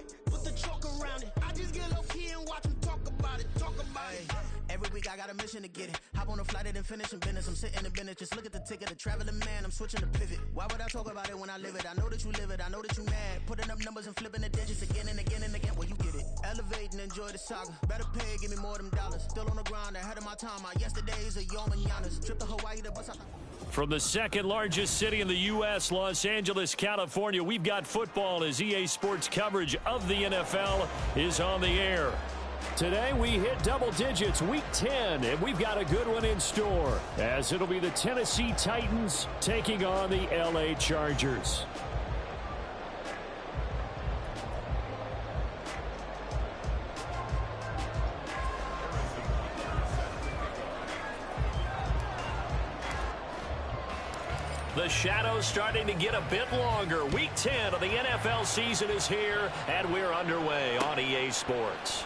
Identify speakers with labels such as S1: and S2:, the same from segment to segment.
S1: boy, put the chalk around it. I just get low key and watch them talk about it. Every week I got a mission to get it. Hop on a flight and then finish some business. I'm sitting in business, just look at the ticket. A traveling man, I'm switching to pivot. Why would I talk about it when I live it? I know that you live it, I know that you mad. Putting up numbers and flipping the digits again and again and again. Well, you get it. Elevate and enjoy the saga. Better pay, give me more of them dollars. Still on the grind, ahead of my time. My yesterdays are your mananas. Trip to Hawaii to bust out.
S2: From the second largest city in the U.S., Los Angeles, California, we've got football as EA Sports coverage of the NFL is on the air. Today we hit double digits, week 10, and we've got a good one in store, as it'll be the Tennessee Titans taking on the L.A. Chargers. The shadow's starting to get a bit longer. Week 10 of the NFL season is here, and we're underway on EA Sports.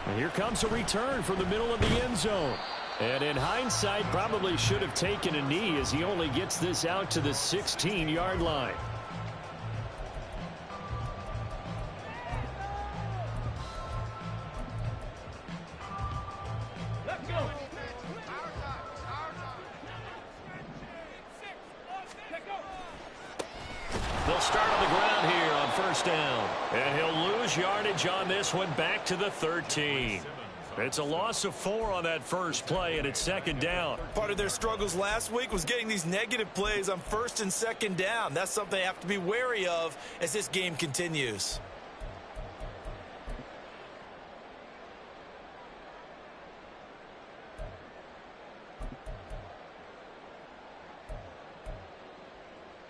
S2: And here comes a return from the middle of the end zone. And in hindsight, probably should have taken a knee as he only gets this out to the 16-yard line.
S3: Let's go.
S2: They'll start on the ground here on first down. And he'll lose yardage on this one back to the 13. It's a loss of 4 on that first play, and it's second down.
S4: Part of their struggles last week was getting these negative plays on first and second down. That's something they have to be wary of as this game continues.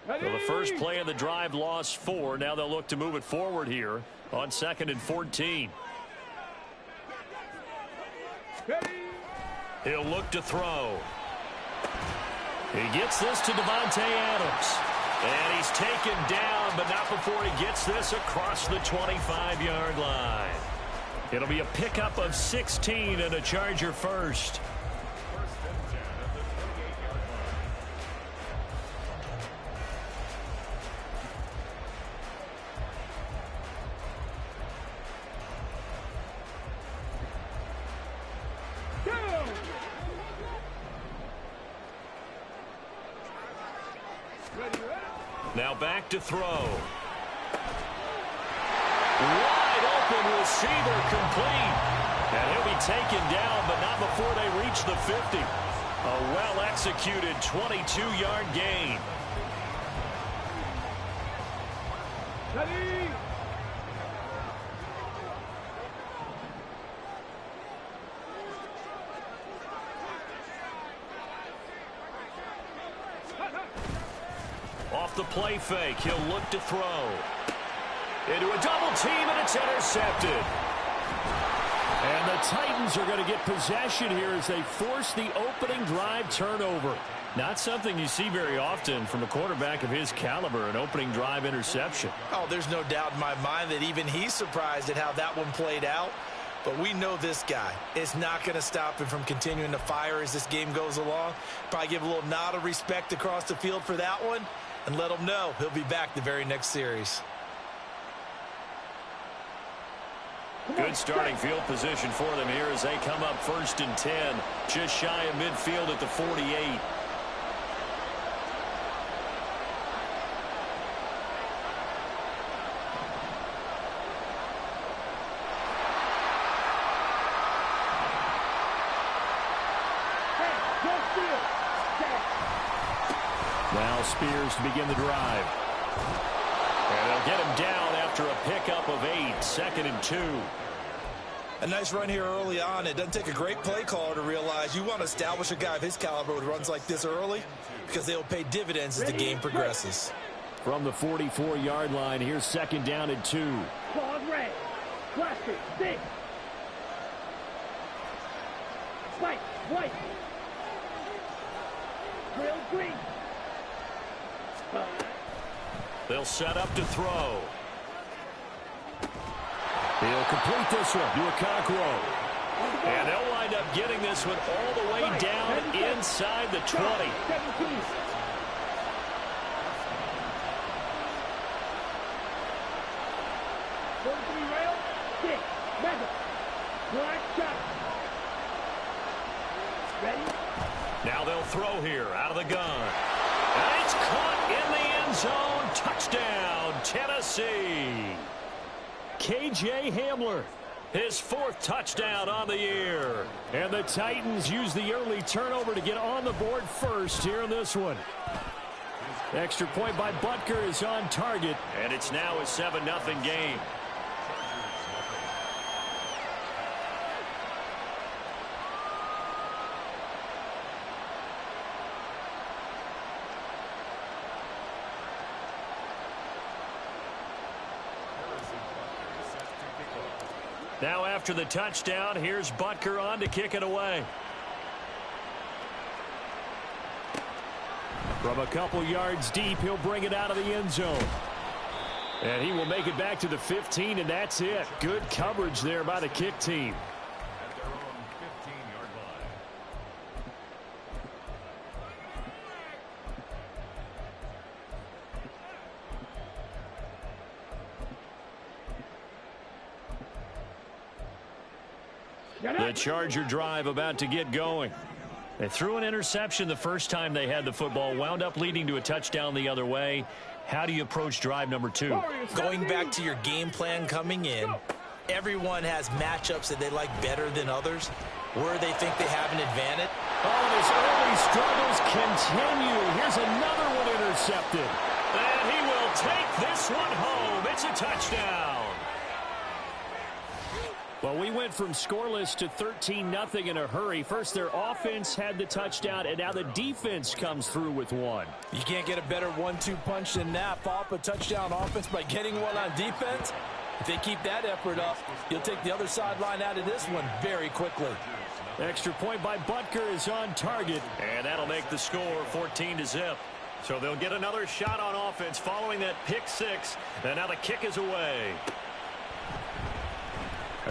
S2: So the first play of the drive lost 4. Now they'll look to move it forward here on 2nd and 14. He'll look to throw. He gets this to Davante Adams. And he's taken down, but not before he gets this across the 25-yard line. It'll be a pickup of 16 and a Charger first. Now back to throw. Wide open receiver complete. And he'll be taken down, but not before they reach the 50. A well-executed 22-yard gain.
S3: Ready.
S2: Off the play fake, he'll look to throw. Into a double team, and it's intercepted. And the Titans are going to get possession here as they force the opening drive turnover. Not something you see very often from a quarterback of his caliber, an opening drive interception.
S4: Oh, there's no doubt in my mind that even he's surprised at how that one played out. But we know this guy is not going to stop him from continuing to fire as this game goes along. Probably give a little nod of respect across the field for that one and let him know he'll be back the very next series.
S2: Good starting field position for them here as they come up 1st and 10, just shy of midfield at the 48. Now Spears to begin the drive. And they'll get him down after a pickup of 8, 2nd and 2.
S4: A nice run here early on. It doesn't take a great play caller to realize you want to establish a guy of his caliber with runs like this early because they'll pay dividends as the game progresses.
S2: From the 44-yard line, here's 2nd down and 2.
S3: Claws red. Blaster. 6. Spike. White. Grill green.
S2: They'll set up to throw. He'll complete this one to Okakwo. And they'll wind up getting this one all the way down inside the 20.
S3: 17. 6. Mega. Black shot. Ready?
S2: Now they'll throw here out of the gun. And it's caught in the end zone. Touchdown, Tennessee. KJ Hamler, his 4th touchdown on the year. And the Titans use the early turnover to get on the board first here in this one. Extra point by Butker is on target, and it's now a 7-0 game. Now after the touchdown, here's Butker on to kick it away. From a couple yards deep, he'll bring it out of the end zone. And he will make it back to the 15, and that's it. Good coverage there by the kick team. The Charger drive about to get going. They threw an interception the first time they had the football, wound up leading to a touchdown the other way. How do you approach drive number 2?
S4: Going back to your game plan coming in, everyone has matchups that they like better than others, where they think they have an advantage.
S2: Oh, his early struggles continue. Here's another one intercepted. And he will take this one home. It's a touchdown. Well, we went from scoreless to 13-0 in a hurry. First, their offense had the touchdown, and now the defense comes through with one.
S4: You can't get a better 1-2 punch than that. Follow up a touchdown offense by getting one on defense. If they keep that effort up, you'll take the other sideline out of this one very quickly.
S2: Extra point by Butker is on target, and that'll make the score 14-0. So they'll get another shot on offense following that pick 6, and now the kick is away.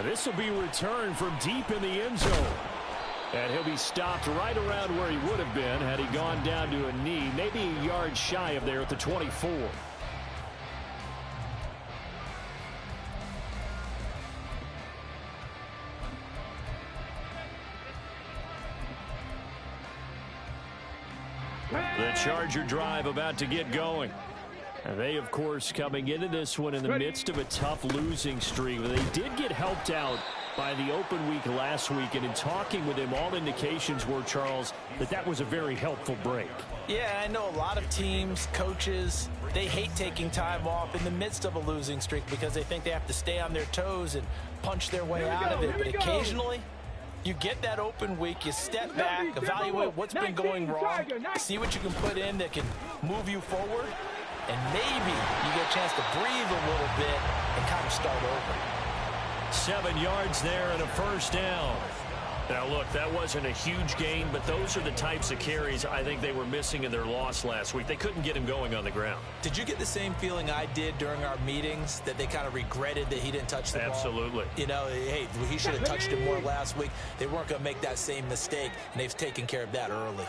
S2: This will be returned from deep in the end zone. And he'll be stopped right around where he would have been had he gone down to a knee, maybe a yard shy of there at the 24. The Charger drive about to get going. And they, of course, coming into this one in the midst of a tough losing streak. They did get helped out by the open week last week. And in talking with him, all indications were, Charles, that was a very helpful break.
S4: Yeah, I know a lot of teams, coaches, they hate taking time off in the midst of a losing streak because they think they have to stay on their toes and punch their way out of it. But occasionally, you get that open week, you step back, evaluate what's been going wrong, see what you can put in that can move you forward. And maybe you get a chance to breathe a little bit and kind of start over.
S2: 7 yards there and a first down. Now, look, that wasn't a huge gain, but those are the types of carries I think they were missing in their loss last week. They couldn't get him going on the ground.
S4: Did you get the same feeling I did during our meetings, that they kind of regretted that he didn't touch the ball?
S2: Absolutely.
S4: You know, hey, he should have touched it more last week. They weren't going to make that same mistake, and they've taken care of that early.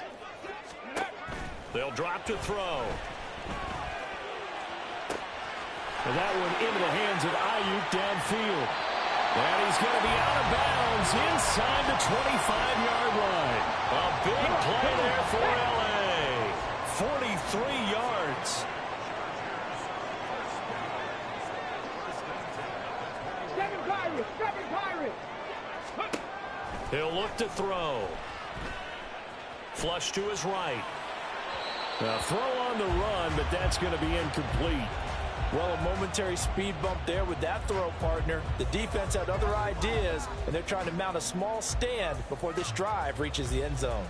S2: They'll drop to throw. And that one into the hands of Ayuk downfield. And he's going to be out of bounds inside the 25-yard line. A big play there for L.A. 43 yards.
S3: Seven Pirates.
S2: He'll look to throw. Flush to his right. A throw on the run, but that's going to be incomplete.
S4: Well, a momentary speed bump there with that throw, partner. The defense had other ideas, and they're trying to mount a small stand before this drive reaches the end zone.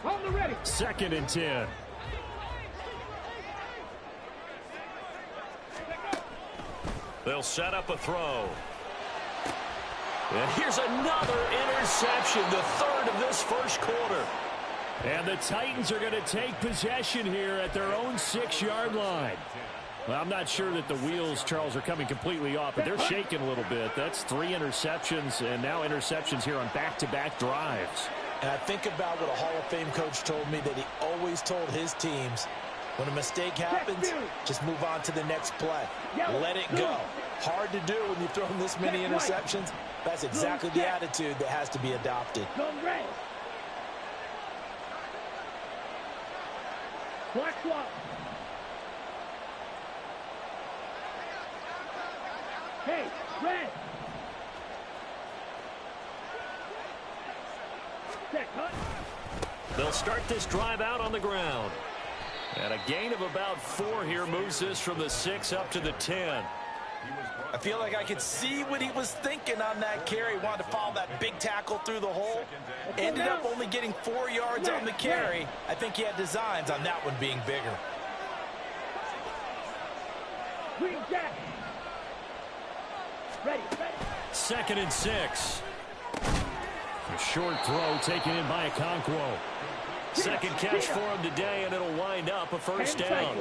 S3: On the ready.
S2: 2nd and 10. They'll set up a throw. And here's another interception, the 3rd of this first quarter. And the Titans are going to take possession here at their own 6-yard line. Well, I'm not sure that the wheels, Charles, are coming completely off, but they're shaking a little bit. That's 3 interceptions, and now interceptions here on back-to-back drives.
S4: And I think about what a Hall of Fame coach told me, that he always told his teams, When a mistake happens, just move on to the next play. Let it go. Hard to do when you've thrown this many interceptions. That's exactly the attitude that has to be adopted.
S3: Black swap. Hey, red. Set cut.
S2: They'll start this drive out on the ground. And a gain of about 4 here moves this from the 6 up to the 10.
S4: I feel like I could see what he was thinking on that carry. Wanted to follow that big tackle through the hole. Ended up only getting 4 yards on the carry. I think he had designs on that one being bigger.
S3: Green jack. Ready.
S2: 2nd and 6. A short throw taken in by Okonkwo. Second catch for him today, and it'll wind up a first down.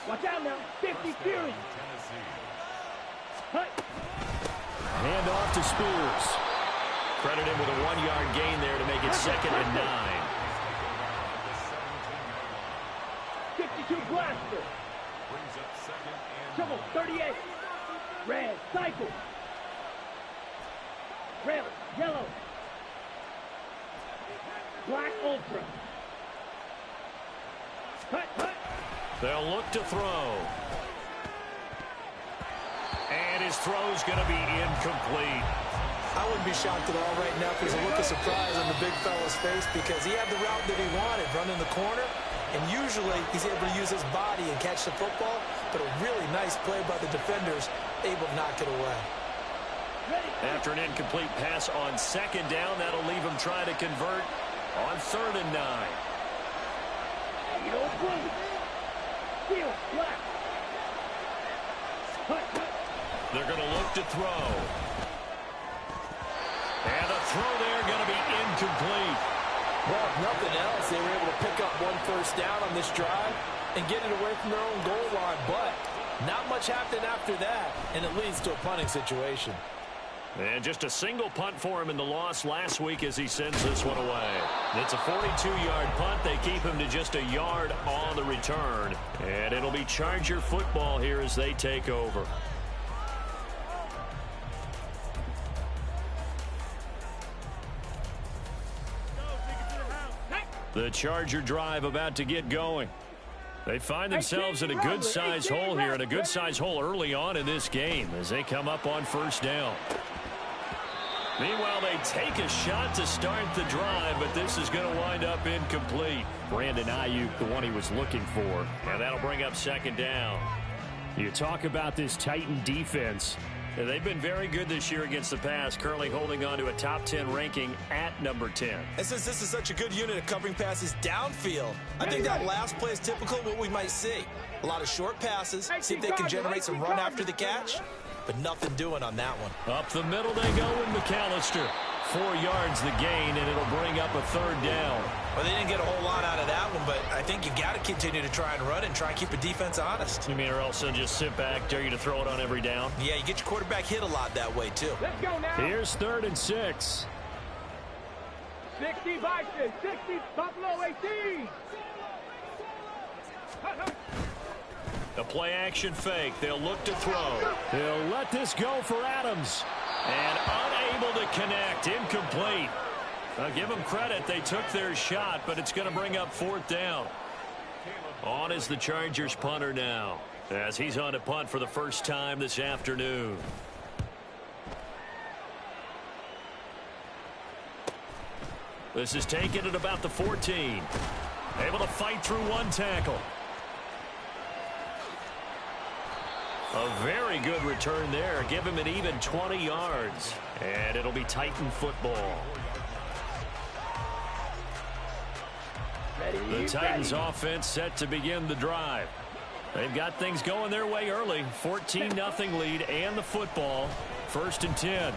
S3: Watch out now. 50 Fury.
S2: Hand off to Spears. Credit him with a 1-yard gain there to make it 2nd and 9.
S3: 52 Blaster. Triple 38. Red cycle. Red, yellow. Black ultra. Cut.
S2: They'll look to throw. And his throw's going to be incomplete.
S4: I wouldn't be shocked at all right now if there's a look of surprise on the big fella's face because he had the route that he wanted, running the corner, and usually he's able to use his body and catch the football, but a really nice play by the defenders, able to knock it away.
S2: After an incomplete pass on 2nd down, that'll leave him trying to convert on 3rd and 9. They're going to look to throw. And the throw there going to be incomplete.
S4: Well, if nothing else, they were able to pick up 1 first down on this drive and get it away from their own goal line. But not much happened after that, and it leads to a punting situation.
S2: And just a single punt for him in the loss last week as he sends this one away. It's a 42-yard punt. They keep him to just a yard on the return. And it'll be Charger football here as they take over. The Charger drive about to get going. They find themselves in a good-sized hole here, and a good-sized hole early on in this game as they come up on 1st down. Meanwhile, they take a shot to start the drive, but this is going to wind up incomplete. Brandon Ayuk, the one he was looking for, and that'll bring up 2nd down. You talk about this Titan defense. They've been very good this year against the pass, currently holding on to a top 10 ranking at number 10.
S4: And since this is such a good unit of covering passes downfield, I think that last play is typical of what we might see. A lot of short passes, see if they can generate some run after the catch, but nothing doing on that one.
S2: Up the middle they go with McAllister. 4 yards the gain, and it'll bring up a 3rd down.
S4: Well, they didn't get a whole lot out of that one, but I think you got to continue to try and run and try and keep the defense honest.
S2: You mean or else they'll just sit back, dare you to throw it on every down?
S4: Yeah, you get your quarterback hit a lot that way, too.
S3: Let's go now.
S2: Here's 3rd and 6.
S3: 60 Bison, 60 Buffalo 18.
S2: A play-action fake. They'll look to throw. They'll let this go for Adams. And unable to connect. Incomplete. I'll give them credit. They took their shot, but it's going to bring up 4th down. On is the Chargers punter now, as he's on to punt for the first time this afternoon. This is taken at about the 14. Able to fight through 1 tackle. A very good return there. Give him an even 20 yards. And it'll be Titan football. The Titans offense set to begin the drive. They've got things going their way early. 14-0 lead and the football. 1st and 10.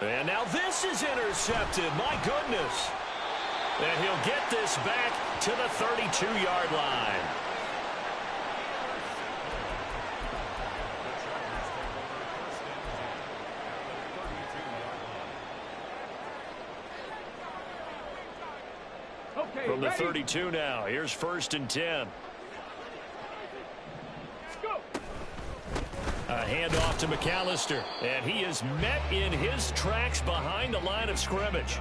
S2: And now this is intercepted. My goodness. And he'll get this back to the 32-yard line. From the 32 now. Here's 1st and 10. A handoff to McAllister, and he is met in his tracks behind the line of scrimmage.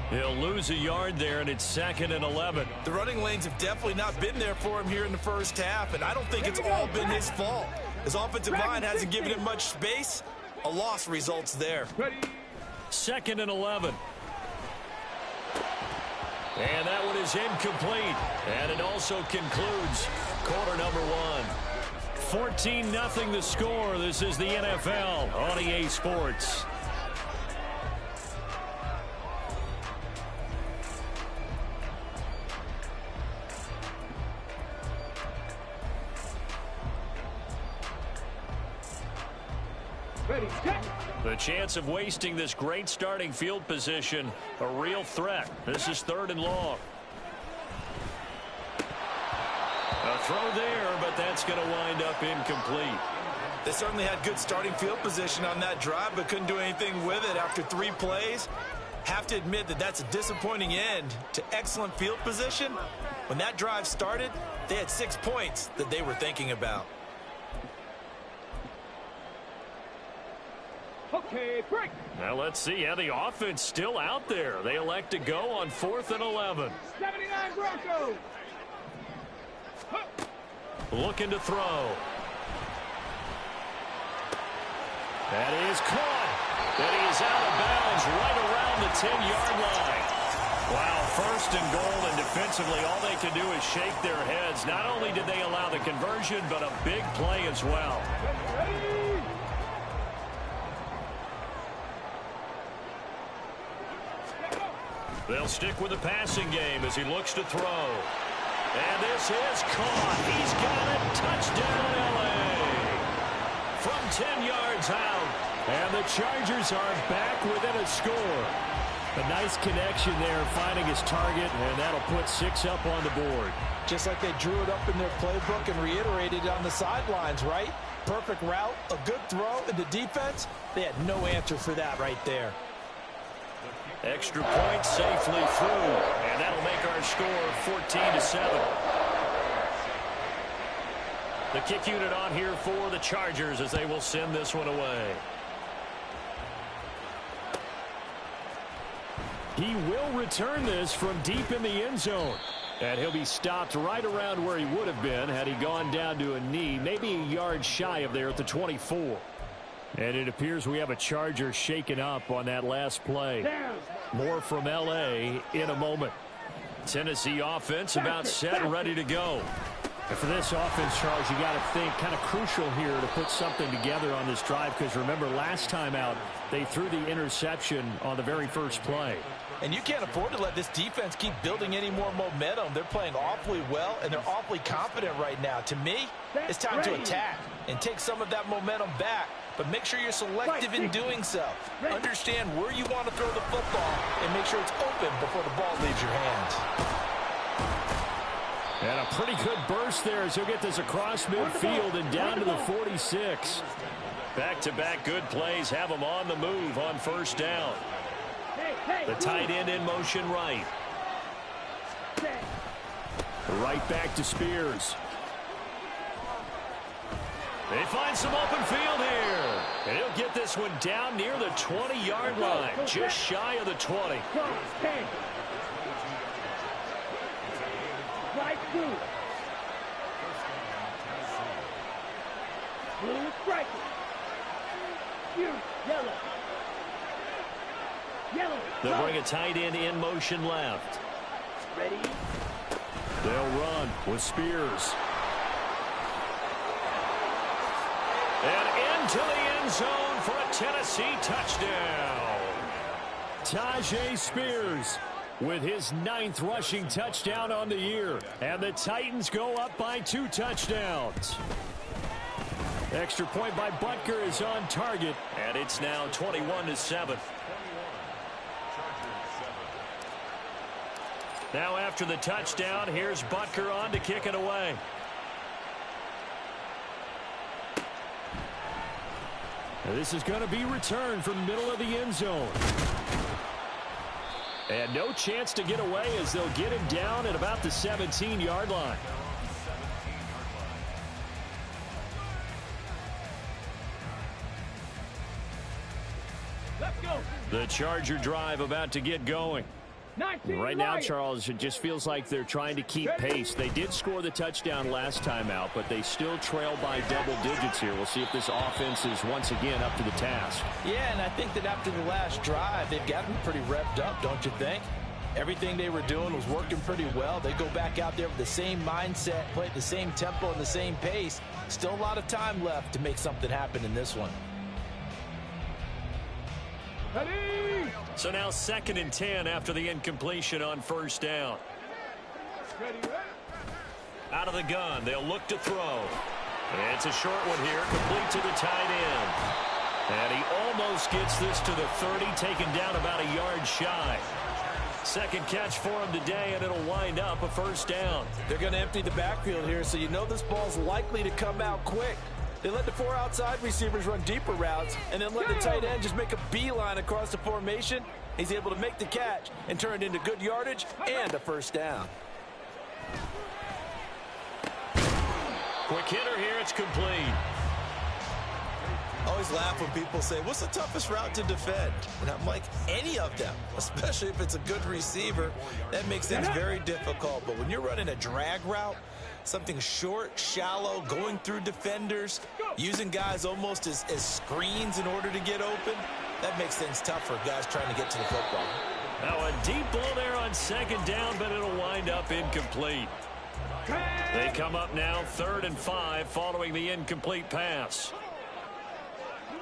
S2: He'll lose a yard there, and it's 2nd and 11.
S4: The running lanes have definitely not been there for him here in the first half, and I don't think it's all been his fault. His offensive line hasn't given him much space. A loss results there.
S2: 2nd and 11. And that one is incomplete. And it also concludes quarter number 1. 14-0 the score. This is the NFL on EA Sports.
S3: Ready, set.
S2: The chance of wasting this great starting field position, a real threat. This is 3rd and long. A throw there, but that's going to wind up incomplete.
S4: They certainly had good starting field position on that drive, but couldn't do anything with it after 3 plays. Have to admit that that's a disappointing end to excellent field position. When that drive started, they had 6 points that they were thinking about.
S3: Okay, break.
S2: Now let's see how the offense still out there. They elect to go on 4th and 11.
S3: 79 Broncos.
S2: Looking to throw. That is caught. That he is out of bounds right around the 10-yard line. Wow, 1st and goal, and defensively all they can do is shake their heads. Not only did they allow the conversion, but a big play as well.
S3: Ready.
S2: They'll stick with the passing game as he looks to throw. And this is caught. He's got it. Touchdown, L.A. From 10 yards out. And the Chargers are back within a score. A nice connection there, finding his target, and that'll put 6 up on the board.
S4: Just like they drew it up in their playbook and reiterated it on the sidelines, right? Perfect route, a good throw, and the defense, they had no answer for that right there.
S2: Extra point safely through, and that'll make our score 14-7. The kick unit on here for the Chargers as they will send this one away. He will return this from deep in the end zone. And he'll be stopped right around where he would have been had he gone down to a knee, maybe a yard shy of there at the 24. And it appears we have a Charger shaken up on that last play.
S3: Down.
S2: More from L.A. in a moment. Tennessee offense about set and ready to go. And for this offense, Charles, you got to think kind of crucial here to put something together on this drive, because remember last time out they threw the interception on the very first play.
S4: And you can't afford to let this defense keep building any more momentum. They're playing awfully well, and they're awfully confident right now. To me, it's time to attack and take some of that momentum back, but make sure you're selective in doing so. Understand where you want to throw the football and make sure it's open before the ball leaves your hands.
S2: And a pretty good burst there as he'll get this across midfield and down to the 46. Back-to-back good plays have him on the move on first down. The tight end in motion right. Right back to Spears. They find some open field here. And he'll get this one down near the 20-yard line, just shy of the 20.
S3: Right through. Blue striker. Yellow. Yellow.
S2: They'll bring a tight end in motion left.
S3: Ready.
S2: They'll run with Spears. And into the end zone for a Tennessee touchdown. Tyjae Spears with his 9th rushing touchdown on the year. And the Titans go up by 2 touchdowns. Extra point by Butker is on target. And it's now 21-7. Now after the touchdown, here's Butker on to kick it away. Now this is going to be returned from the middle of the end zone. And no chance to get away as they'll get him down at about the 17-yard line. The Charger drive about to get going. Right now, Charles, it just feels like they're trying to keep pace. They did score the touchdown last time out, but they still trail by double digits here. We'll see if this offense is once again up to the task.
S4: Yeah, and I think that after the last drive, they've got to be pretty revved up, don't you think? Everything they were doing was working pretty well. They go back out there with the same mindset, play at the same tempo and the same pace. Still a lot of time left to make something happen in this one.
S2: So now 2nd and 10 after the incompletion on first down. Out of the gun, they'll look to throw. It's a short one here, complete to the tight end. And he almost gets this to the 30, taken down about a yard shy. Second catch for him today, and it'll wind up a first down.
S4: They're going to empty the backfield here, so you know this ball's likely to come out quick. They let the 4 outside receivers run deeper routes, and then let the tight end just make a beeline across the formation. He's able to make the catch and turn it into good yardage and a first down.
S2: Quick hitter here, it's complete.
S4: I always laugh when people say, what's the toughest route to defend? And I'm like, any of them, especially if it's a good receiver. That makes things very difficult. But when you're running a drag route, something short, shallow, going through defenders, using guys almost as screens in order to get open, that makes things tough for guys trying to get to the football.
S2: Now a deep ball there on 2nd down, but it'll wind up incomplete. They come up now 3rd and 5 following the incomplete pass.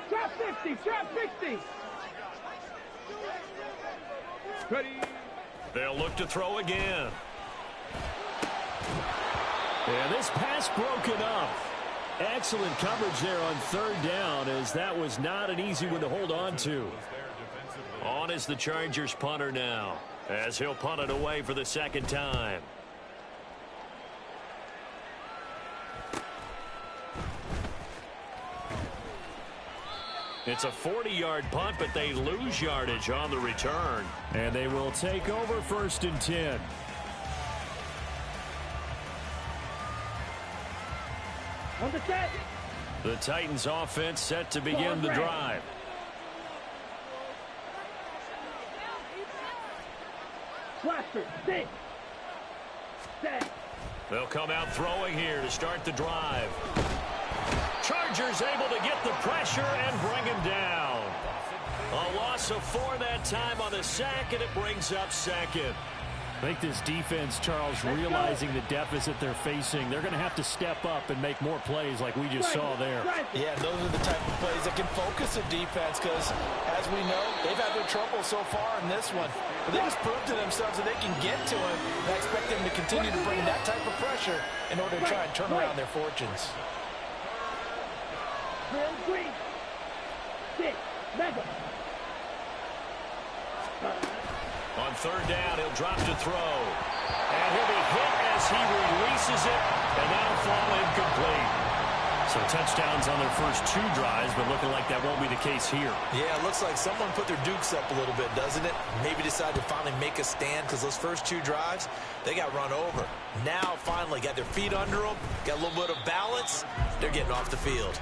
S3: Trap 50, trap 50. Ready.
S2: They'll look to throw again. And this pass broken up. Excellent coverage there on 3rd down, as that was not an easy one to hold on to. On is the Chargers punter now, as he'll punt it away for the 2nd time. It's a 40-yard punt, but they lose yardage on the return. And they will take over 1st and 10.
S3: On the set.
S2: The Titans offense set to begin the drive.
S3: Blaster, sit. Set.
S2: They'll come out throwing here to start the drive. Chargers able to get the pressure and bring him down. A loss of 4 that time on the sack, and it brings up 2nd. I think this defense, Charles, realizing the deficit they're facing, they're going to have to step up and make more plays like we just saw there.
S4: Yeah, those are the type of plays that can focus a defense because, as we know, they've had their trouble so far in this one. But they just proved to themselves that they can get to him, and I expect them to continue to bring that type of pressure in order to try and turn around their fortunes.
S3: Green. Sit. Mega.
S2: On 3rd down, he'll drop to throw. And he'll be hit as he releases it, and that'll fall incomplete. So touchdowns on their first 2 drives, but looking like that won't be the case here.
S4: Yeah, it looks like someone put their dukes up a little bit, doesn't it? Maybe decided to finally make a stand because those first 2 drives, they got run over. Now, finally, got their feet under them, got a little bit of balance. They're getting off the field.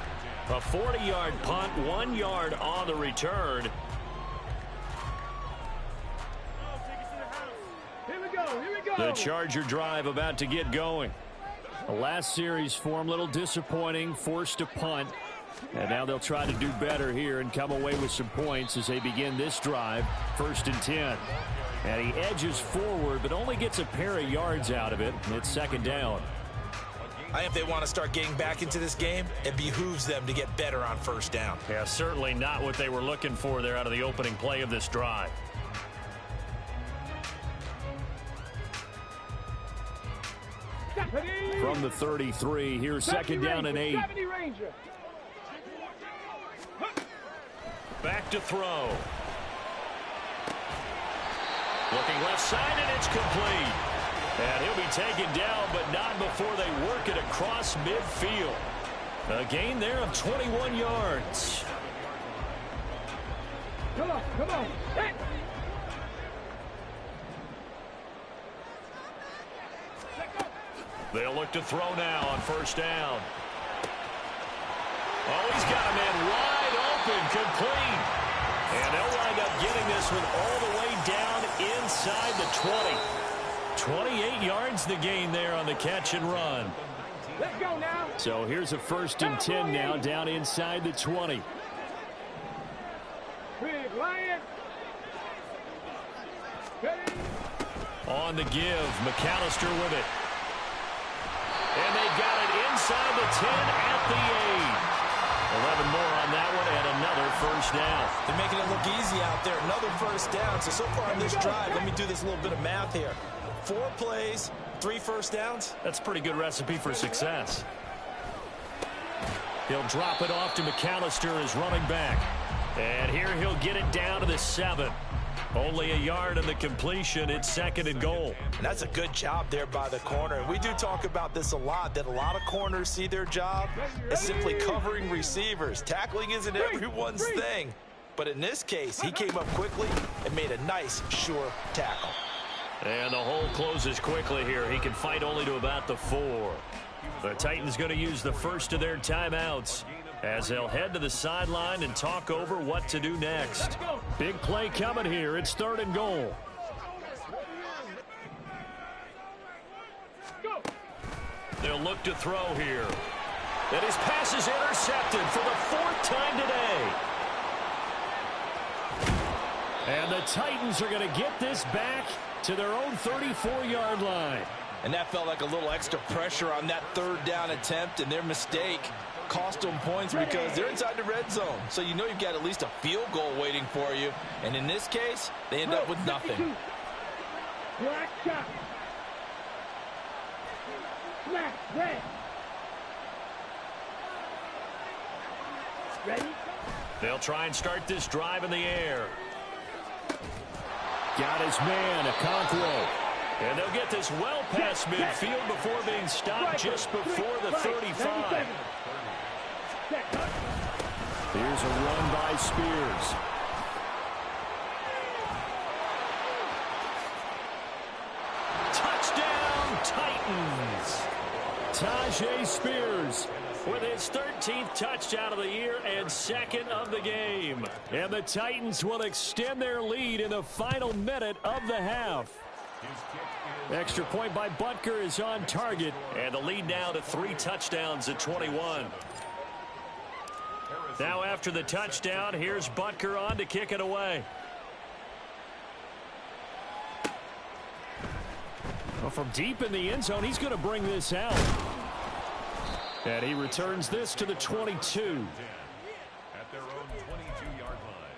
S2: A 40-yard punt, 1 yard on the return. The Charger drive about to get going. The last series for him, a little disappointing, forced to punt. And now they'll try to do better here and come away with some points as they begin this drive, 1st and 10. And he edges forward, but only gets a pair of yards out of it. It's 2nd down.
S4: I think if they want to start getting back into this game, it behooves them to get better on 1st down.
S2: Yeah, certainly not what they were looking for there out of the opening play of this drive. From the 33, here's 2nd down and 8. Back to throw. Looking left side, and it's complete. And he'll be taken down, but not before they work it across midfield. A gain there of 21 yards.
S3: Come on, come on. Hey.
S2: They'll look to throw now on 1st down. Oh, he's got a man wide open, complete. And they'll wind up getting this one all the way down inside the 20. 28 yards the gain there on the catch and run.
S3: Let's go now.
S2: So here's a 1st and 10 now down inside the 20.
S3: Big Lion. Ready.
S2: On the give, McAllister with it. And they got it inside the 10 at the 8. 11 more on that one and another 1st down.
S4: They're making it look easy out there. Another 1st down. So far on this drive, let me do this little bit of math here. 4 plays, 3 1st downs.
S2: That's a pretty good recipe for success. He'll drop it off to McAllister as running back. And here he'll get it down to the 7. Only a yard in the completion. It's 2nd and goal.
S4: And that's a good job there by the corner. And we do talk about this a lot, that a lot of corners see their job as simply covering receivers. Tackling isn't everyone's thing. But in this case, he came up quickly and made a nice, sure tackle.
S2: And the hole closes quickly here. He can fight only to about the 4. The Titans going to use the first of their timeouts as they'll head to the sideline and talk over what to do next. Big play coming here. It's 3rd and goal. They'll look to throw here. And his pass is intercepted for the 4th time today. And the Titans are going to get this back to their own 34-yard line.
S4: And that felt like a little extra pressure on that 3rd down attempt, and their mistake cost them points because they're inside the red zone. So you know you've got at least a field goal waiting for you. And in this case, they end up with nothing.
S3: Black shot. Black, red. Ready?
S2: They'll try and start this drive in the air. Got his man, Okonkwo. And they'll get this well past midfield before being stopped just before the 35. Here's a run by Spears. Touchdown, Titans. Tyjae Spears with his 13th touchdown of the year and 2nd of the game. And the Titans will extend their lead in the final minute of the half. Extra point by Butker is on target, and the lead now to 3 touchdowns at 21. Now after the touchdown, here's Butker on to kick it away. Well, from deep in the end zone, he's going to bring this out. And he returns this to the 22.
S5: At their own 22-yard line.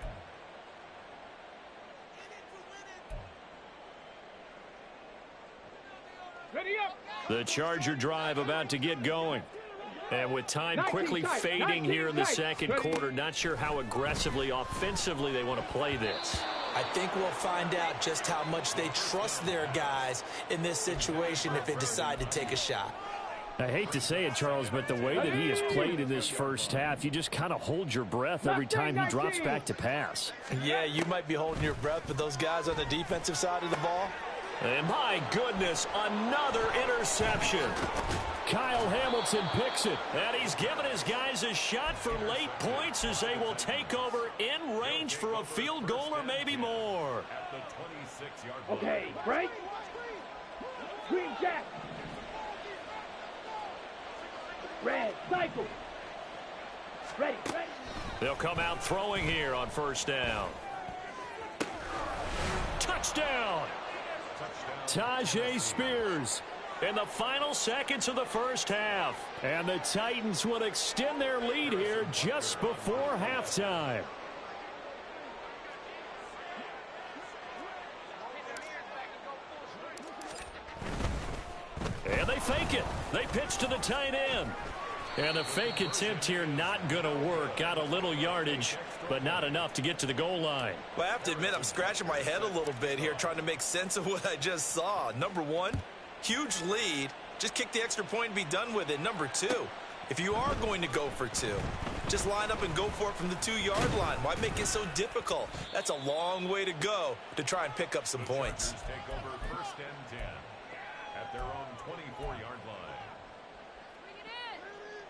S3: Ready up.
S2: The Charger drive about to get going. And with time quickly fading here in the 2nd quarter, not sure how aggressively, offensively they want to play this.
S4: I think we'll find out just how much they trust their guys in this situation if they decide to take a shot.
S2: I hate to say it, Charles, but the way that he has played in this first half, you just kind of hold your breath every time he drops back to pass.
S4: Yeah, you might be holding your breath, but those guys on the defensive side of the ball.
S2: And my goodness, another interception. Kyle Hamilton picks it, and he's given his guys a shot for late points as they will take over in range for a field goal or maybe more.
S5: At the 26-yard line.
S3: Okay, break. Green jack. Red, cycle. Ready, ready.
S2: They'll come out throwing here on 1st down. Touchdown! Tyjae Spears in the final seconds of the first half. And the Titans will extend their lead here just before halftime. And they fake it. They pitch to the tight end. And the fake attempt here not going to work. Got a little yardage, but not enough to get to the goal line.
S4: Well, I have to admit, I'm scratching my head a little bit here trying to make sense of what I just saw. Number one, huge lead. Just kick the extra point and be done with it. Number two, if you are going to go for 2, just line up and go for it from the 2-yard line. Why make it so difficult? That's a long way to go to try and pick up some points.
S5: Take over 1st and 10 at their own 24-yard line.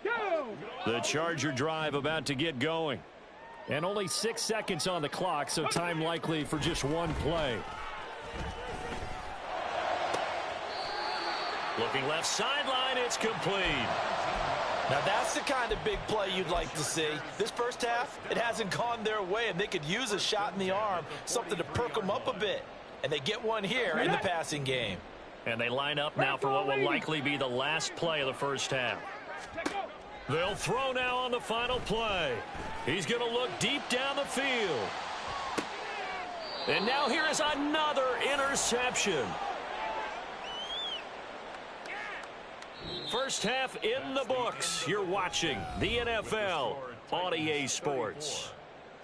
S3: Go!
S2: The Charger drive about to get going. And only 6 seconds on the clock, so time likely for just one play. Looking left sideline, it's complete.
S4: Now that's the kind of big play you'd like to see. This first half, it hasn't gone their way, and they could use a shot in the arm, something to perk them up a bit. And they get one here in the passing game.
S2: And they line up now for what will likely be the last play of the first half. They'll throw now on the final play. He's going to look deep down the field. And now here is another interception. First half in the books. You're watching the NFL on EA Sports.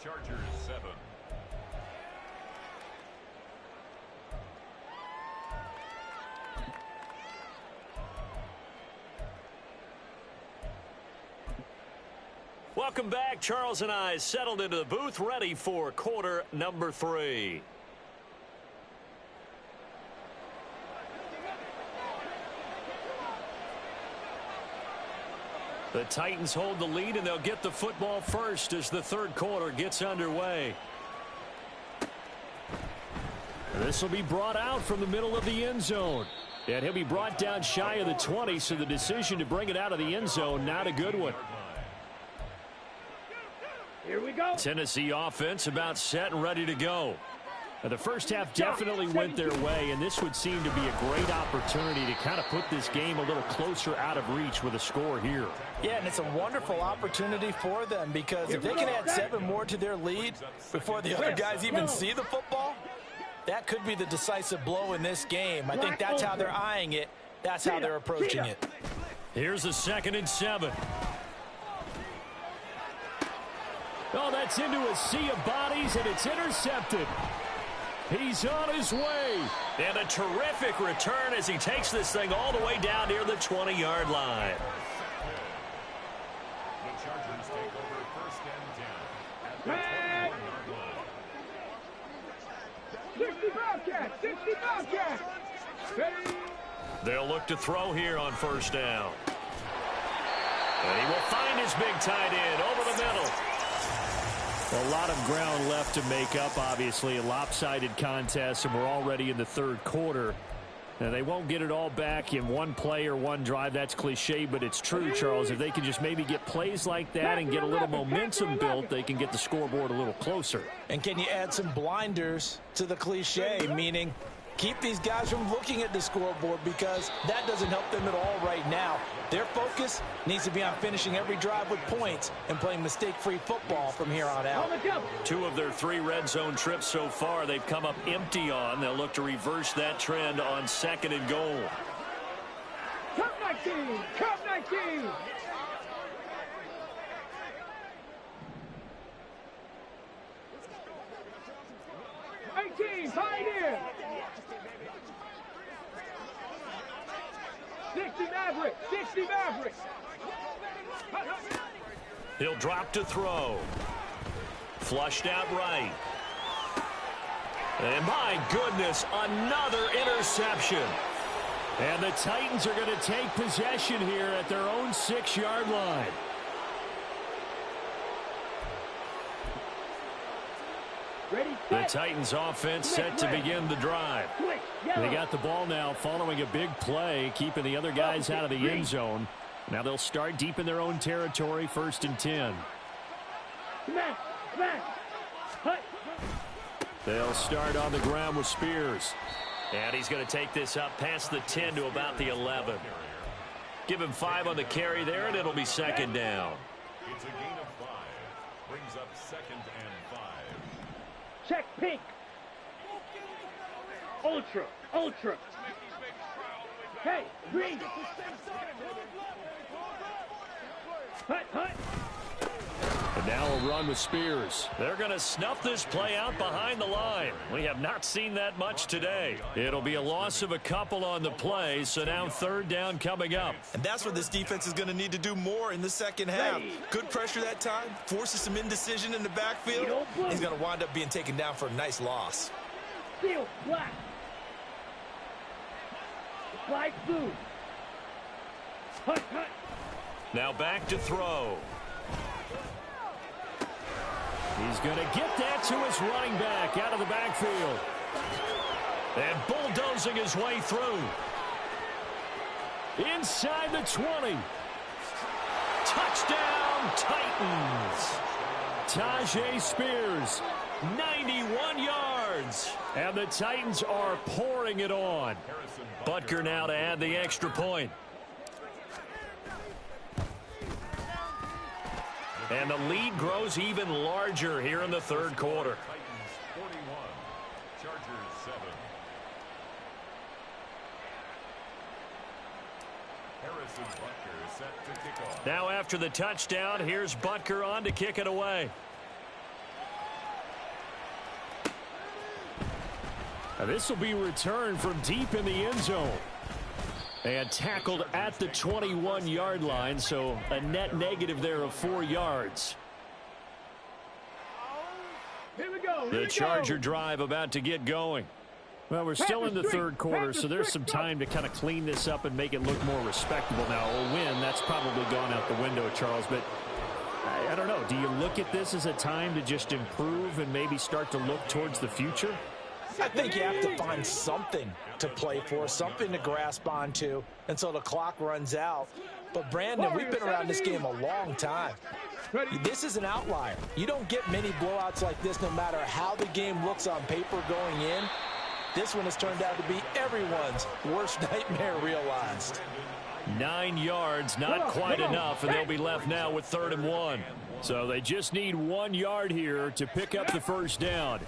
S5: Chargers 7.
S2: Welcome back. Charles and I settled into the booth, ready for quarter number 3. The Titans hold the lead, and they'll get the football first as the third quarter gets underway. This will be brought out from the middle of the end zone. And he'll be brought down shy of the 20, so the decision to bring it out of the end zone, not a good one.
S3: Here we go.
S2: Tennessee offense about set and ready to go. Now, the first half definitely went their way, and this would seem to be a great opportunity to kind of put this game a little closer out of reach with a score here.
S4: Yeah, and it's a wonderful opportunity for them, because if they can add 7 more to their lead before the other guys even see the football, that could be the decisive blow in this game. I think that's how they're eyeing it. That's how they're approaching it.
S2: Here's a 2nd and 7. Oh, that's into a sea of bodies, and it's intercepted. He's on his way. And a terrific return as he takes this thing all the way down near the 20-yard line.
S5: The Chargers take over 1st and 10 at the 20-yard line.
S3: 60 Bobcats, 60 Bobcats. Ready?
S2: They'll look to throw here on first down. And he will find his big tight end over the middle. A lot of ground left to make up, obviously. A lopsided contest, and we're already in the third quarter. Now, they won't get it all back in one play or one drive. That's cliche, but it's true, Charles. If they can just maybe get plays like that and get a little momentum built, they can get the scoreboard a little closer.
S4: And can you add some blinders to the cliche, meaning keep these guys from looking at the scoreboard, because that doesn't help them at all right now. Their focus needs to be on finishing every drive with points and playing mistake-free football from here on out.
S2: 2 of their 3 red zone trips so far they've come up empty on. They'll look to reverse that trend on 2nd and goal.
S3: Cup 19, Cup 19. Pioneer. 60 Maverick, 60 Maverick.
S2: He'll drop to throw. Flushed out right. And my goodness, another interception. And the Titans are going to take possession here at their own 6-yard line.
S3: Ready,
S2: The Titans offense set to begin the drive. They got the ball now following a big play, keeping the other guys out of the end zone. Now they'll start deep in their own territory, 1st and 10. They'll start on the ground with Spears. And he's going to take this up past the 10 to about the 11. Give him 5 on the carry there, and it'll be 2nd down.
S5: It's a gain of 5. Brings up 2nd and 5.
S3: Check pink. Ultra, ultra. Hey, green. Hut, hut.
S2: And now a run with Spears. They're going to snuff this play out behind the line. We have not seen that much today. It'll be a loss of a couple on the play, so now 3rd down coming up.
S4: And that's what this defense is going to need to do more in the second half. Good pressure that time, forces some indecision in the backfield. He's going to wind up being taken down for a nice loss.
S3: Steel black. Light blue. Hut, hut.
S2: Now back to throw. He's going to get that to his running back out of the backfield. And bulldozing his way through. Inside the 20. Touchdown, Titans. Tyjae Spears, 91 yards. And the Titans are pouring it on. Butker now to add the extra point. And the lead grows even larger here in the third quarter.
S5: Titans 41, Chargers 7. Harrison Butker set to kick off.
S2: Now after the touchdown, here's Butker on to kick it away. Now this will be returned from deep in the end zone. And tackled at the 21-yard line, so a net negative there of 4 yards.
S3: Here we go.
S2: The Charger drive about to get going. Well, we're still in the third quarter, so there's some time to kind of clean this up and make it look more respectable now. A win, that's probably gone out the window, Charles, but I don't know. Do you look at this as a time to just improve and maybe start to look towards the future?
S4: I think you have to find something to play for, something to grasp onto until the clock runs out. But, Brandon, we've been around this game a long time. This is an outlier. You don't get many blowouts like this no matter how the game looks on paper going in. This one has turned out to be everyone's worst nightmare realized.
S2: 9 yards, not quite enough, and they'll be left now with 3rd and 1. So they just need 1 yard here to pick up the first down.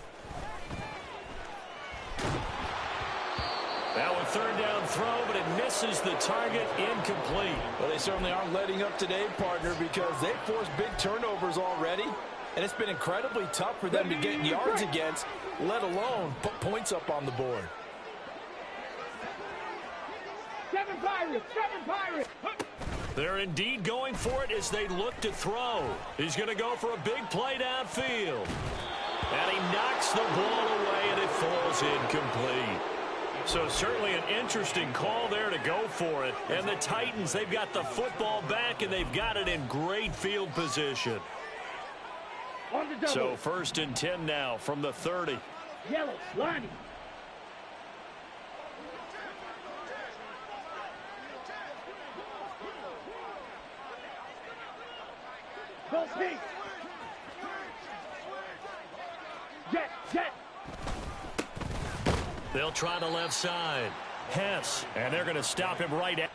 S2: Now a third down throw, but it misses the target, incomplete.
S4: Well, they certainly aren't letting up today, partner, because they've forced big turnovers already, and it's been incredibly tough for them to get yards against, let alone put points up on the board.
S3: 7 Pirates! 7 Pirates!
S2: They're indeed going for it as they look to throw. He's going to go for a big play downfield. And he knocks the ball away, and it falls incomplete. So certainly an interesting call there to go for it. And the Titans, they've got the football back, and they've got it in great field position.
S3: On the double.
S2: So 1st and 10 now from the 30.
S3: Yellow, Lonnie. Go pink. Jet, jet.
S2: They'll try the left side. Hess, and they're going to stop him right at.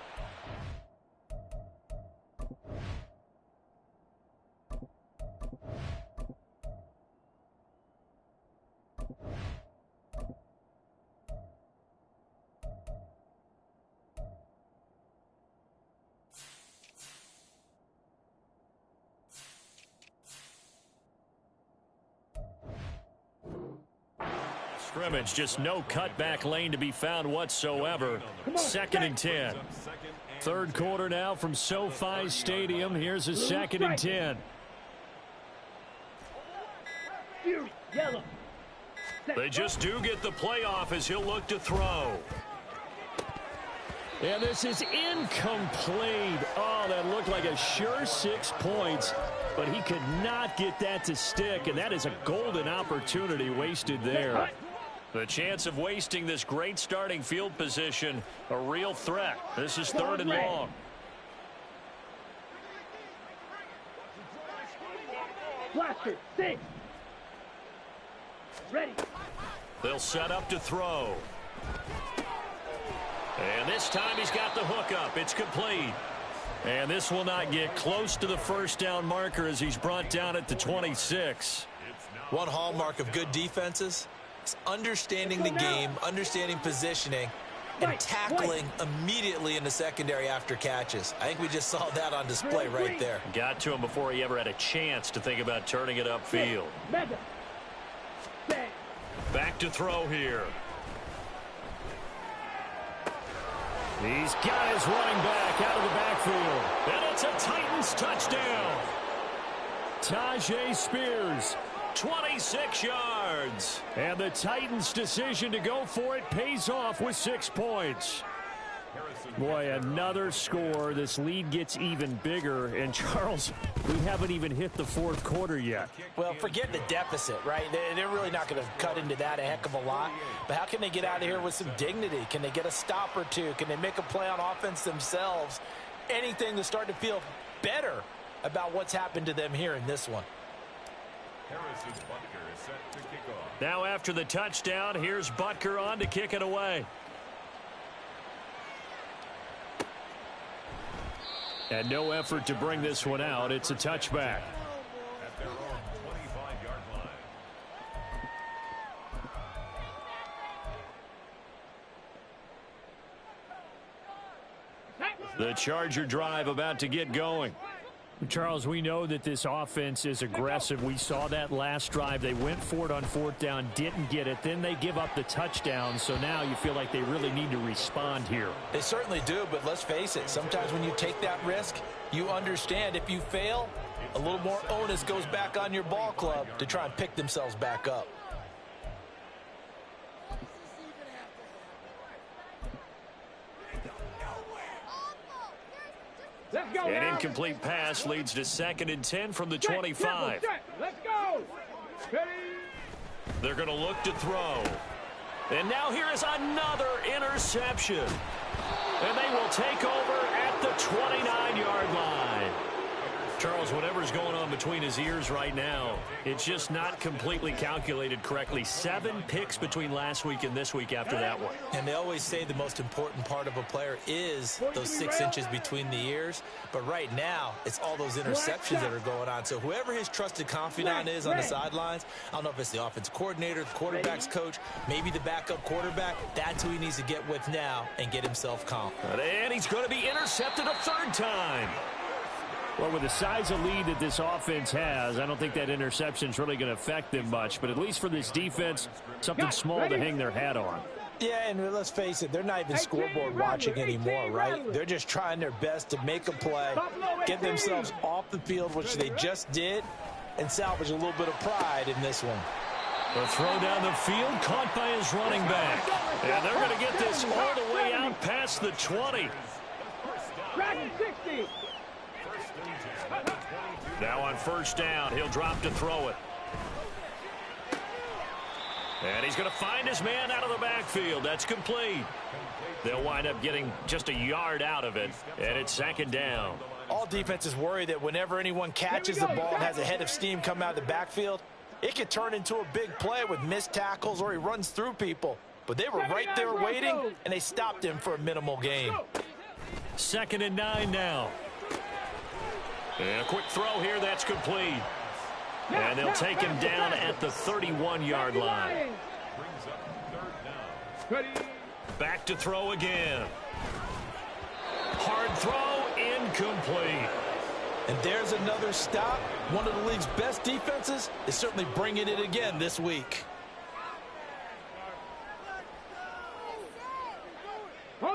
S2: Scrimmage, just no cutback lane to be found whatsoever. 2nd and 10. Third quarter now from SoFi Stadium. Here's a 2nd and 10.
S3: Fury, yellow.
S2: They just do get the playoff as he'll look to throw. And this is incomplete. Oh, that looked like a sure 6 points, but he could not get that to stick, and that is a golden opportunity wasted there. The chance of wasting this great starting field position, a real threat. This is 3rd and long.
S3: Blaster, 6. Ready.
S2: They'll set up to throw. And this time he's got the hookup. It's complete. And this will not get close to the first down marker as he's brought down at the 26.
S4: One hallmark of good defenses is understanding the game, understanding positioning, and tackling immediately in the secondary after catches. I think we just saw that on display right there.
S2: Got to him before he ever had a chance to think about turning it upfield.
S3: Mega. Bang.
S2: Back to throw here. He's got his running back out of the backfield. And it's a Titans touchdown. Tyjae Spears, 26 yards. And the Titans' decision to go for it pays off with 6 points. Boy, another score. This lead gets even bigger. And, Charles, we haven't even hit the fourth quarter yet.
S4: Well, forget the deficit, right? They're really not going to cut into that a heck of a lot. But how can they get out of here with some dignity? Can they get a stop or two? Can they make a play on offense themselves? Anything to start to feel better about what's happened to them here in this one.
S5: Harrison Butker is set to kick off.
S2: Now after the touchdown, here's Butker on to kick it away. And no effort to bring this one out. It's a touchback.
S5: At their own 25-yard line.
S2: The Charger drive about to get going. Charles, we know that this offense is aggressive. We saw that last drive. They went for it on fourth down, didn't get it. Then they give up the touchdown. So now you feel like they really need to respond here.
S4: They certainly do, but let's face it. Sometimes when you take that risk, you understand if you fail, a little more onus goes back on your ball club to try and pick themselves back up.
S3: Let's go.
S2: An incomplete pass leads to 2nd and 10 from the 25.
S3: Let's go. Ready.
S2: They're going to look to throw. And now here is another interception. And they will take over at the 29-yard line. Charles, whatever's going on between his ears right now, it's just not completely calculated correctly. 7 picks between last week and this week after that one.
S4: And they always say the most important part of a player is those 6 inches between the ears. But right now, it's all those interceptions that are going on. So whoever his trusted confidant is on the sidelines, I don't know if it's the offensive coordinator, the quarterback's coach, maybe the backup quarterback, that's who he needs to get with now and get himself calm.
S2: And he's going to be intercepted a 3rd time. Well, with the size of lead that this offense has, I don't think that interception is really going to affect them much. But at least for this defense, something small to hang their hat on.
S4: Yeah, and let's face it, they're not even scoreboard watching anymore, right? They're just trying their best to make a play, get themselves off the field, which they just did, and salvage a little bit of pride in this one.
S2: The throw down the field, caught by his running back. And they're going to get this all the way out past the 20.
S3: Dragon 60.
S2: Now on 1st down, he'll drop to throw it. And he's going to find his man out of the backfield. That's complete. They'll wind up getting just a yard out of it, and it's 2nd down.
S4: All defenses worry that whenever anyone catches the ball and has a head of steam come out of the backfield, it could turn into a big play with missed tackles or he runs through people. But they were right there waiting, and they stopped him for a minimal gain.
S2: 2nd and 9 now. And a quick throw here, that's complete. And they'll take him down at the 31-yard line. Back to throw again. Hard throw, incomplete.
S4: And there's another stop. One of the league's best defenses is certainly bringing it again this week.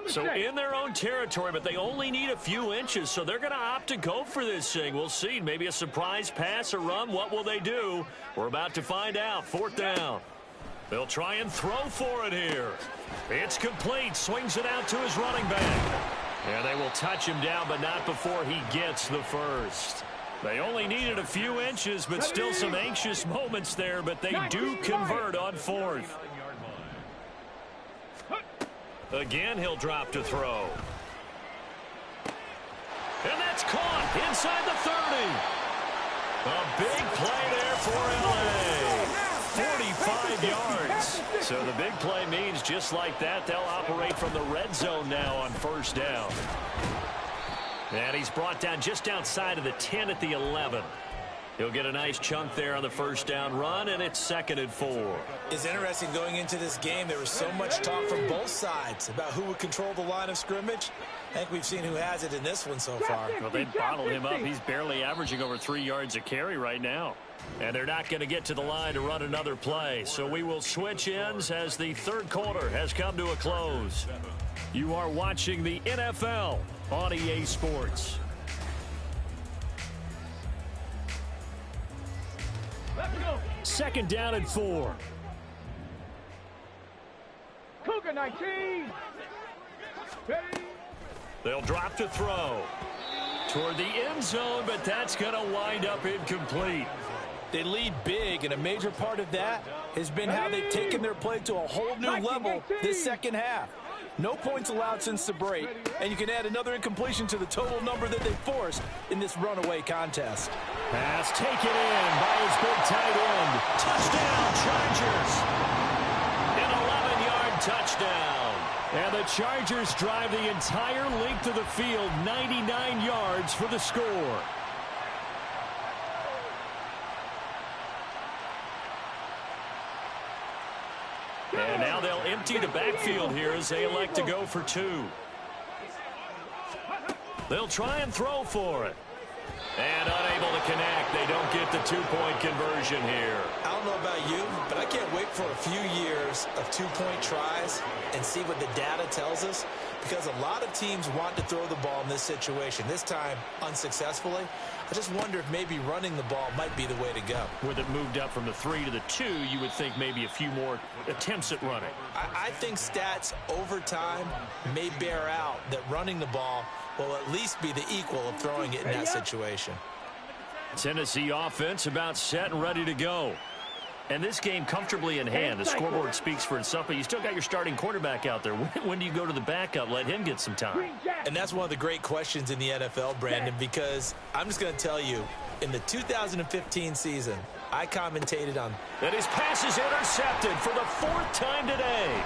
S2: So in their own territory, but they only need a few inches, so they're going to opt to go for this thing. We'll see. Maybe a surprise pass or run. What will they do? We're about to find out. 4th down. They'll try and throw for it here. It's complete. Swings it out to his running back. And they will touch him down, but not before he gets the first. They only needed a few inches, but still some anxious moments there, but they do convert on 4th. Again, he'll drop to throw. And that's caught inside the 30. A big play there for L.A. 45 yards. So the big play means just like that, they'll operate from the red zone now on 1st down. And he's brought down just outside of the 10 at the 11. He'll get a nice chunk there on the 1st down run, and it's 2nd and 4.
S4: It's interesting going into this game. There was so much talk from both sides about who would control the line of scrimmage. I think we've seen who has it in this one so far.
S2: Well, they bottled him up. He's barely averaging over 3 yards a carry right now. And they're not going to get to the line to run another play. So we will switch ends as the 3rd quarter has come to a close. You are watching the NFL on EA Sports.
S3: Let's go.
S2: 2nd down and 4.
S3: Cougar 19. Ready.
S2: They'll drop to throw. Toward the end zone, but that's going to wind up incomplete.
S4: They lead big, and a major part of that has been how they've taken their play to a whole new level this second half. No points allowed since the break, and you can add another incompletion to the total number that they forced in this runaway contest.
S2: Pass taken in by his big tight end. Touchdown, Chargers. An 11-yard touchdown. And the Chargers drive the entire length of the field, 99 yards for the score. And now they'll empty the backfield here as they elect to go for two. They'll try and throw for it. And unable to connect. They don't get the two-point conversion here.
S4: I don't know about you, but I can't wait for a few years of two-point tries and see what the data tells us, because a lot of teams want to throw the ball in this situation. This time, unsuccessfully. I just wonder if maybe running the ball might be the way to go.
S2: With it moved up from the 3 to the 2, you would think maybe a few more attempts at running.
S4: I think stats over time may bear out that running the ball will at least be the equal of throwing it in that situation.
S2: Tennessee offense about set and ready to go. And this game comfortably in hand. The scoreboard speaks for itself, but you still got your starting quarterback out there. When do you go to the backup? Let him get some time.
S4: And that's one of the great questions in the NFL, Brandon, because I'm just going to tell you, in the 2015 season, I commentated on.
S2: And his pass is intercepted for the 4th time today.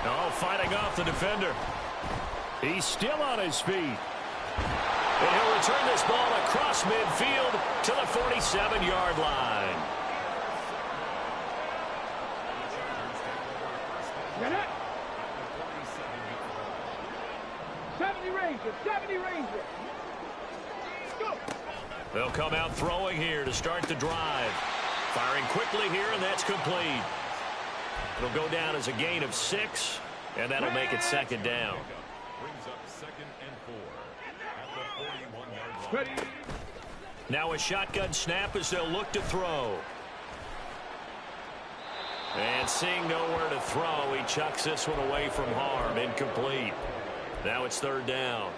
S2: Oh, fighting off the defender. He's still on his feet. And he'll return this ball across midfield to the 47-yard line.
S3: Get it. 70 Rangers, 70 Rangers. Go.
S2: They'll come out throwing here to start the drive. Firing quickly here, and that's complete. It'll go down as a gain of 6, and that'll make it second down.
S5: Brings up 2nd and 4 at the 41-yard line.
S3: Ready.
S2: Now a shotgun snap as they'll look to throw. And seeing nowhere to throw, he chucks this one away from harm. Incomplete. Now it's 3rd down.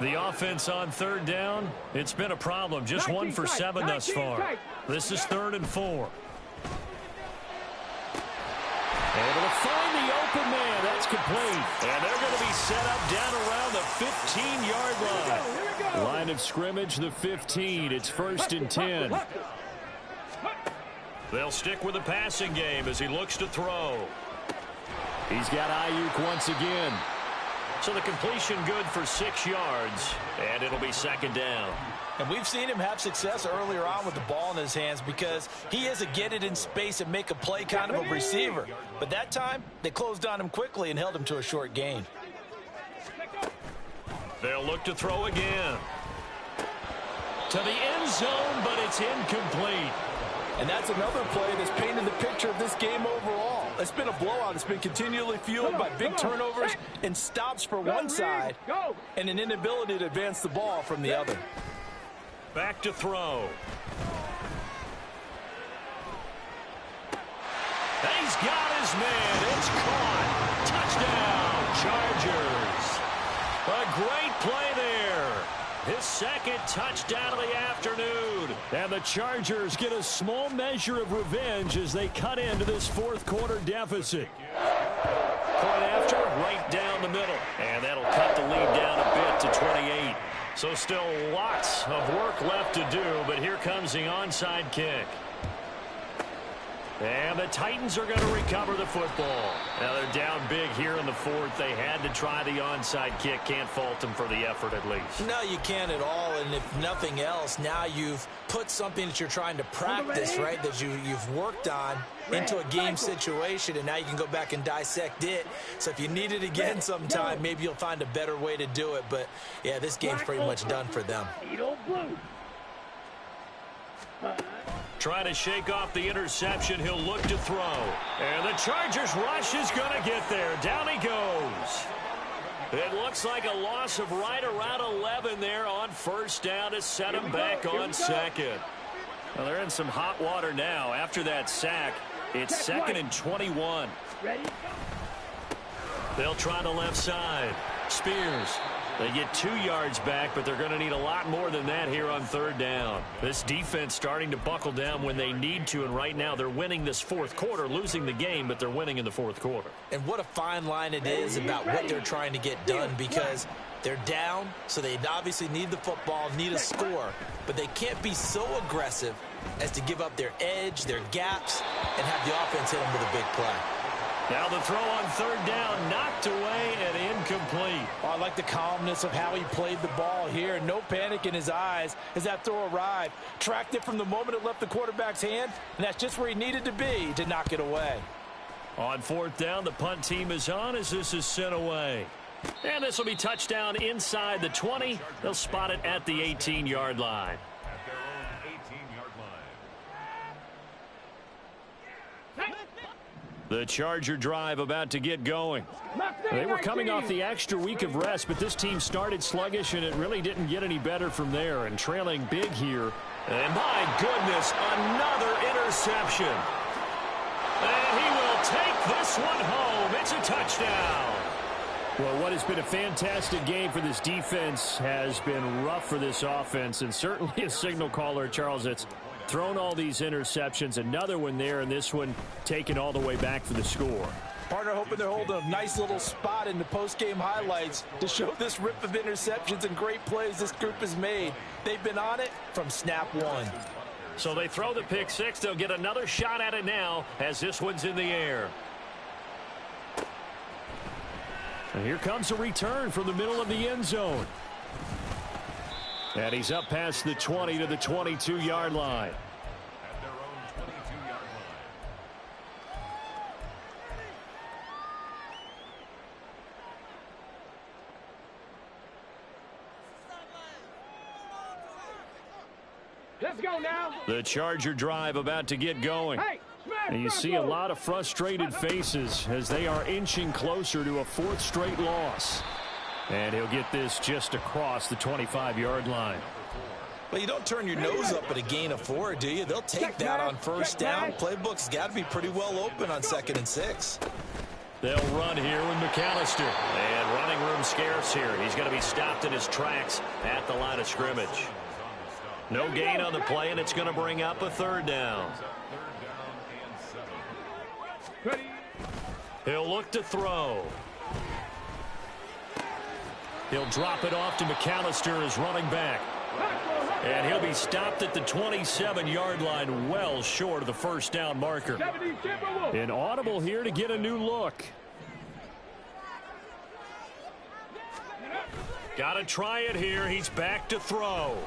S2: The offense on 3rd down, it's been a problem. Just 1 for 7 thus far. This is 3rd and 4. Able to find the open man. That's complete. And they're going to be set up down around the 15-yard line. Line of scrimmage, the 15. It's 1st and 10. They'll stick with the passing game as he looks to throw. He's got Ayuk once again. So the completion good for 6 yards, and it'll be 2nd down.
S4: And we've seen him have success earlier on with the ball in his hands because he is a get it in space and make a play kind of a receiver. But that time, they closed on him quickly and held him to a short gain.
S2: They'll look to throw again. To the end zone, but it's incomplete.
S4: And that's another play that's painted the picture of this game overall. It's been a blowout. It's been continually fueled by big turnovers and stops for one side and an inability to advance the ball from the other.
S2: Back to throw. He's got his man. It's caught. Touchdown, Chargers. A great play there. His 2nd touchdown of the afternoon. And the Chargers get a small measure of revenge as they cut into this 4th quarter deficit. Point after, right down the middle. And that'll cut the lead down a bit to 28. So still lots of work left to do, but here comes the onside kick. And the Titans are going to recover the football. Now they're down big here in the 4th. They had to try the onside kick. Can't fault them for the effort at least.
S4: No, you can't at all. And if nothing else, now you've put something that you're trying to practice, right, that you've worked on into a game situation, and now you can go back and dissect it. So if you need it again sometime, maybe you'll find a better way to do it. But, yeah, this game's pretty much done for them.
S2: Trying to shake off the interception. He'll look to throw. And the Chargers rush is going to get there. Down he goes. It looks like a loss of right around 11 there on 1st down to set him back on 2nd. Well, they're in some hot water now. After that sack, it's 2nd and 21. They'll try the left side. Spears They get 2 yards back, but they're going to need a lot more than that here on third down. This defense starting to buckle down when they need to, and right now they're winning this fourth quarter, losing the game, but they're winning in the fourth quarter.
S4: And what a fine line it is about what they're trying to get done, because they're down, so they obviously need the football, need a score, but they can't be so aggressive as to give up their edge, their gaps, and have the offense hit them with a big play.
S2: Now the throw on third down, knocked away and incomplete.
S4: Oh, I like the calmness of how he played the ball here. No panic in his eyes as that throw arrived. Tracked it from the moment it left the quarterback's hand, and that's just where he needed to be to knock it away.
S2: On fourth down, the punt team is on as this is sent away. And this will be touchdown inside the 20. They'll spot it at the 18-yard line.
S5: At their own 18-yard line.
S2: The Charger drive about to get going. They were coming off the extra week of rest, but this team started sluggish, and it really didn't get any better from there. And trailing big here. And my goodness, another interception. And he will take this one home. It's a touchdown. Well, what has been a fantastic game for this defense has been rough for this offense, and certainly a signal caller, Charles, that's thrown all these interceptions. Another one there, and this one taken all the way back for the score.
S4: Partner hoping they're holding a nice little spot in the post-game highlights to show this rip of interceptions and great plays this group has made. They've been on it from snap one.
S2: So they throw the pick six. They'll get another shot at it now as this one's in the air. And here comes a return from the middle of the end zone. And he's up past the 20 to the 22-yard line.
S5: At their own 22-yard line.
S3: Let's go now.
S2: The Charger drive about to get going.
S3: Hey,
S2: And you see a lot of frustrated faces as they are inching closer to a fourth straight loss. And he'll get this just across the 25-yard line.
S4: Well, you don't turn your nose up at a gain of 4, do you? They'll take that on first down. Playbook's got to be pretty well open on 2nd and 6.
S2: They'll run here with McAllister. And running room scarce here. He's going to be stopped in his tracks at the line of scrimmage. No gain on the play, and it's going to bring up a third down. He'll look to throw. He'll drop it off to McAllister as running back. And he'll be stopped at the 27-yard line, well short of the first down marker. An audible here to get a new look. Got to try it here. He's back to throw.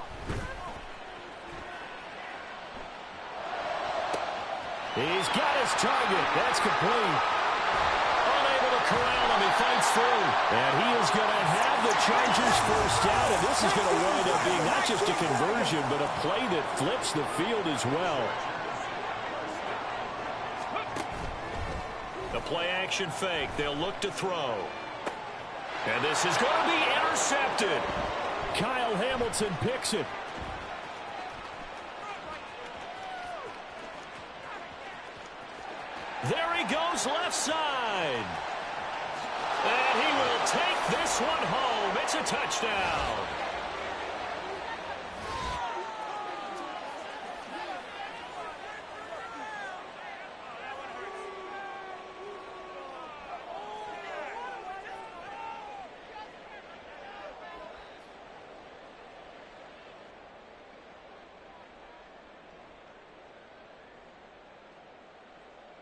S2: He's got his target. That's complete. Unable to corral him. He fights through. And he is going to have the Chargers first down. And this is going to wind up being not just a conversion, but a play that flips the field as well. The play action fake. They'll look to throw. And this is going to be intercepted. Kyle Hamilton picks it. There he goes left side. And he will take this one home. It's a touchdown.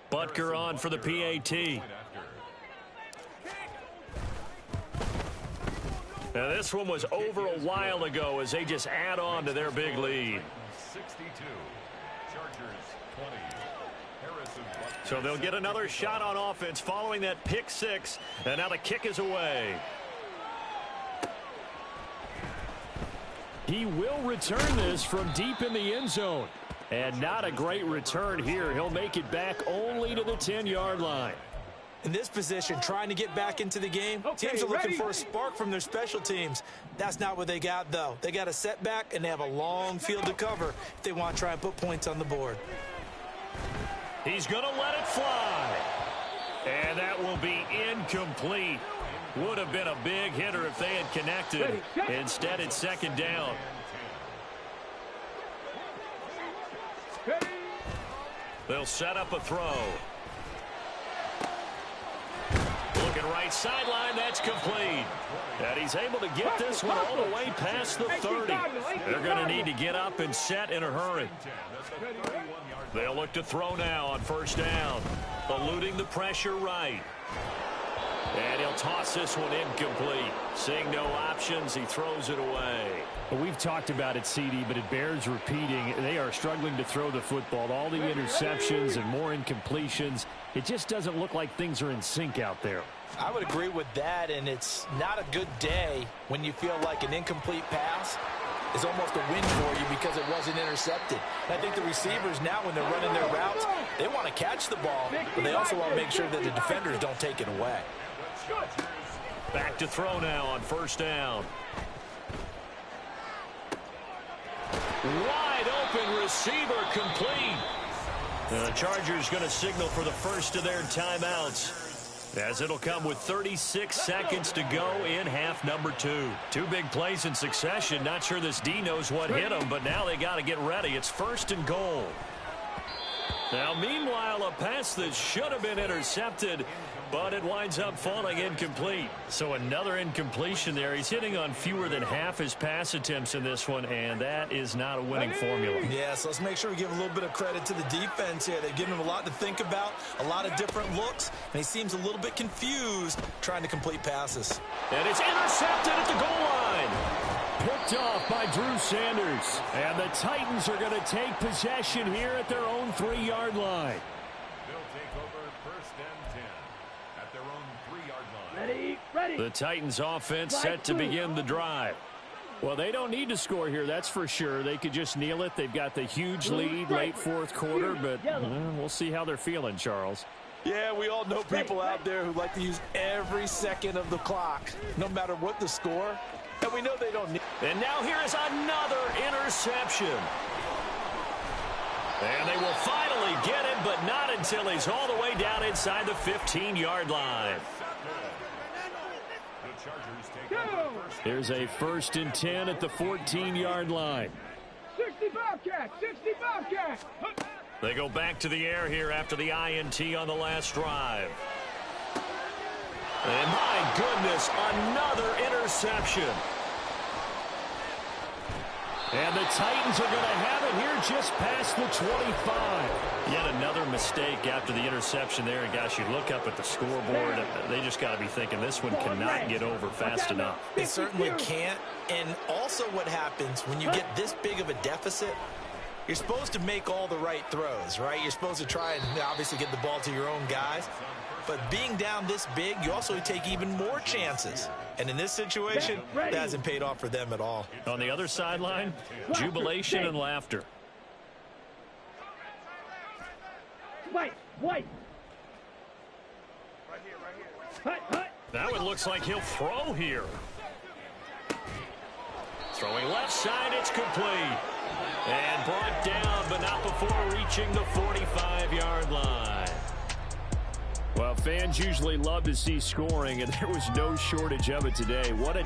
S2: Butker on for the PAT. Now this one was over a while ago as they just add on to their big lead.
S5: 62. Chargers 20. Harrison Butker.
S2: So they'll get another shot on offense following that pick six. And now the kick is away. He will return this from deep in the end zone. And not a great return here. He'll make it back only to the 10-yard line.
S4: In this position, trying to get back into the game, teams are looking for a spark from their special teams. That's not what they got, though. They got a setback, and they have a long field to cover if they want to try and put points on the board.
S2: He's going to let it fly. And that will be incomplete. Would have been a big hitter if they had connected. Instead, it's second down. They'll set up a throw. Looking right sideline, that's complete. And he's able to get this one all the way past the 30. They're going to need to get up and set in a hurry. They'll look to throw now on first down. Eluding the pressure right. And he'll toss this one incomplete. Seeing no options, he throws it away.
S6: Well, we've talked about it, CD, but it bears repeating. They are struggling to throw the football. All the interceptions and more incompletions. It just doesn't look like things are in sync out there.
S4: I would agree with that, and it's not a good day when you feel like an incomplete pass is almost a win for you because it wasn't intercepted. And I think the receivers now, when they're running their routes, they want to catch the ball, but they also want to make sure that the defenders don't take it away.
S2: Back to throw now on first down. Wide open receiver complete. The Chargers going to signal for the first of their timeouts, as it'll come with 36 seconds to go in half number 2. Two big plays in succession. Not sure this D knows what hit them, but now they got to get ready. It's first and goal. Now, meanwhile, a pass that should have been intercepted, but it winds up falling incomplete. So another incompletion there. He's hitting on fewer than half his pass attempts in this one, and that is not a winning formula.
S4: Yeah, so let's make sure we give a little bit of credit to the defense here. They've given him a lot to think about, a lot of different looks, and he seems a little bit confused trying to complete passes.
S2: And it's intercepted at the goal line.
S6: Picked off by Drew Sanders. And the Titans are going to take possession here at their own 3-yard line.
S5: They'll take over first and 10 at their own 3-yard line.
S3: Ready.
S2: The Titans offense set to begin the drive.
S6: Well, they don't need to score here, that's for sure. They could just kneel it. They've got the huge lead late fourth quarter, but we'll see how they're feeling, Charles.
S4: Yeah, we all know people out there who like to use every second of the clock, no matter what the score. And we know they don't need.
S2: And now here is another interception. And they will finally get him, but not until he's all the way down inside the 15-yard line.
S5: The Chargers take over first.
S6: There's a first and 10 at the 14-yard line.
S3: 60 Bobcat, 60 Bobcat.
S2: They go back to the air here after the INT on the last drive. And my goodness, another interception.
S6: And the Titans are going to have it here just past the 25.
S2: Yet another mistake after the interception there. And gosh, you look up at the scoreboard, they just got to be thinking this one cannot get over fast enough.
S4: It certainly can't. And also what happens when you get this big of a deficit, you're supposed to make all the right throws, right? You're supposed to try and obviously get the ball to your own guys. But being down this big, you also take even more chances. And in this situation, that hasn't paid off for them at all.
S2: On the other sideline, jubilation and laughter.
S3: White.
S2: That one looks like he'll throw here. Throwing left side, it's complete. And brought down, but not before reaching the 45-yard line.
S6: Well, fans usually love to see scoring, and there was no shortage of it today. What a